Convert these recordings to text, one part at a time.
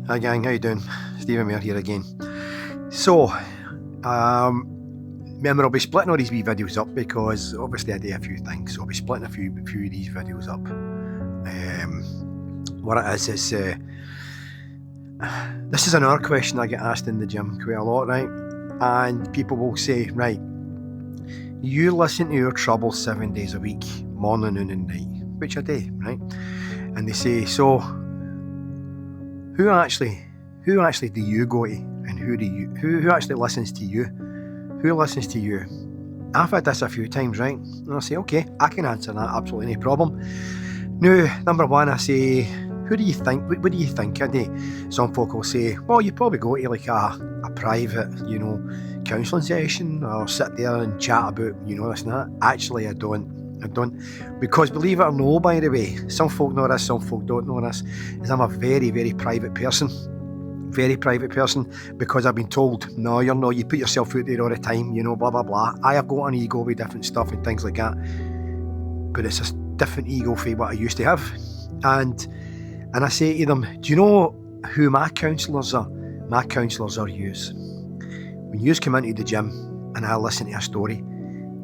Hi gang, how you doing? Stephen Mayer here again. So, remember I'll be splitting all these wee videos up because obviously I do a few things. So I'll be splitting a few of these videos up. What it is this is another question I get asked in the gym quite a lot, right? And people will say, right, you listen to your trouble 7 days a week, morning, noon and night, which I do, right? And they say, so who actually do you go to, and who actually listens to you? Who listens to you? I've had this a few times, right? And I say, okay, I can answer that, absolutely no problem. Now, number one, I say, who do you think? What do you think? Some folk will say, well, you probably go to like a private, counselling session, or sit there and chat about, this and that. Actually, I don't. Because believe it or no, by the way, some folk know this, some folk don't know this, is I'm a very, very private person. Very private person, because I've been told, no, you're not, you put yourself out there all the time, blah, blah, blah. I have got an ego with different stuff and things like that, but it's a different ego for what I used to have. And I say to them, do you know who my counsellors are? My counsellors are yous. When yous come into the gym and I listen to a story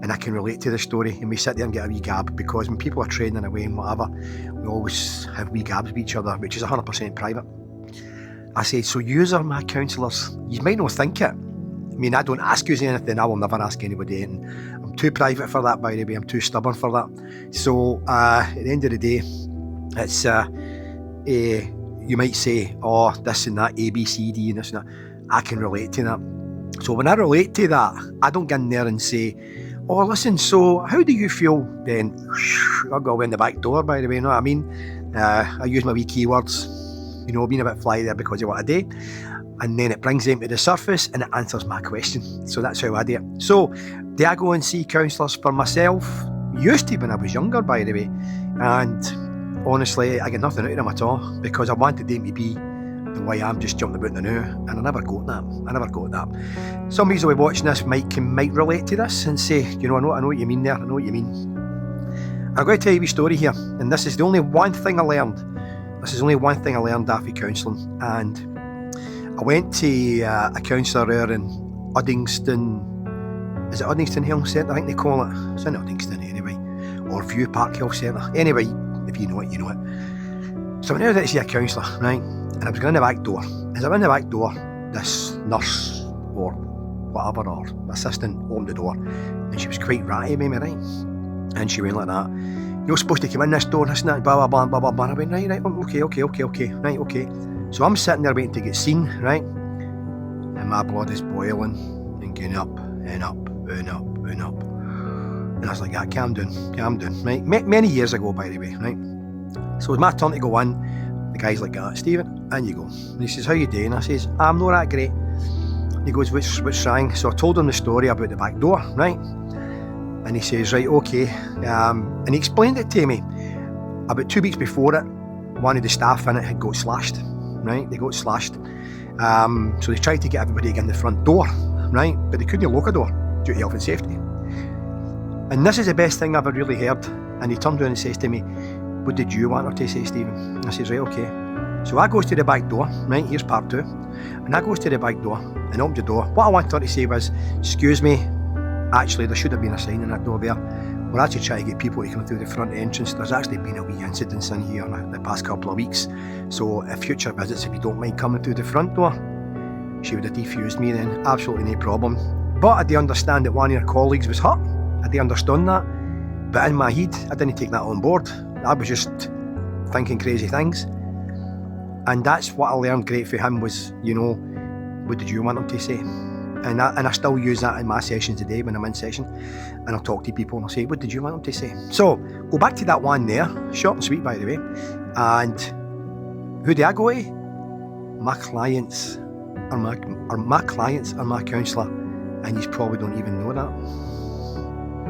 and I can relate to the story, and we sit there and get a wee gab, because when people are training away and whatever, we always have wee gabs with each other, which is 100% private. I said, so yous are my counsellors. You might not think it. I mean, I don't ask yous anything. I will never ask anybody anything. I'm too private for that, by the way. I'm too stubborn for that. So at the end of the day, it's you might say, oh, this and that, A, B, C, D, and this and that. I can relate to that. So when I relate to that, I don't get in there and say, oh, listen, so how do you feel then? I'll go in the back door, by the way, you know what I mean? I use my wee keywords, being a bit fly there because of what I do. And then it brings them to the surface and it answers my question. So that's how I do it. So do I go and see counsellors for myself? Used to when I was younger, by the way. And honestly, I get nothing out of them at all, because I wanted them to be the way I'm just jumping about the now, and I never got that. Some of you who are watching this might relate to this and say, I know what you mean there, I know what you mean. I'm going to tell you a story here, and this is the only one thing I learned. After counselling, and I went to a counsellor there in Uddingston. Is it Uddingston Health Centre? I think they call it. It's in Uddingston anyway, or View Park Health Centre. Anyway, if you know it, you know it. So I went out to see a counsellor, right? And I was going in the back door. As I went in the back door, this nurse or whatever, or assistant, opened the door, and she was quite ratty with me, right? And she went like that. You're supposed to come in this door, this and that, blah, blah, blah, blah, blah, blah. I went, right, okay, right, okay. So I'm sitting there waiting to get seen, right? And my blood is boiling and going up and up and up and up. And I was like, calm down, right? Many years ago, by the way, right? So it was my turn to go in. The guy's like, Stephen, in you go. And he says, how you doing? I says, I'm not that great. He goes, what's wrong? So I told him the story about the back door, right? And he says, right, okay. And he explained it to me. About 2 weeks before it, one of the staff in it had got slashed, right? They got slashed. So they tried to get everybody to get in the front door, right? But they couldn't lock a door due to health and safety. And this is the best thing I've ever really heard. And he turned around and says to me, what did you want her to say, Stephen? I says, right, okay. So I goes to the back door, right? Here's part 2. And I goes to the back door and opened the door. What I wanted her to say was, excuse me, actually, there should have been a sign in that door there. We're actually trying to get people to come through the front entrance. There's actually been a wee incident in here in the past couple of weeks. So if future visits, if you don't mind coming through the front door, she would have defused me then. Absolutely no problem. But I do understand that one of your colleagues was hurt. I do understand that. But in my head, I didn't take that on board. I was just thinking crazy things. And that's what I learned great for him was, what did you want him to say? And I still use that in my sessions today when I'm in session. And I'll talk to people and I'll say, what did you want him to say? So, go back to that one there. Short and sweet, by the way. And who do I go to? My clients are my counsellor. And you probably don't even know that.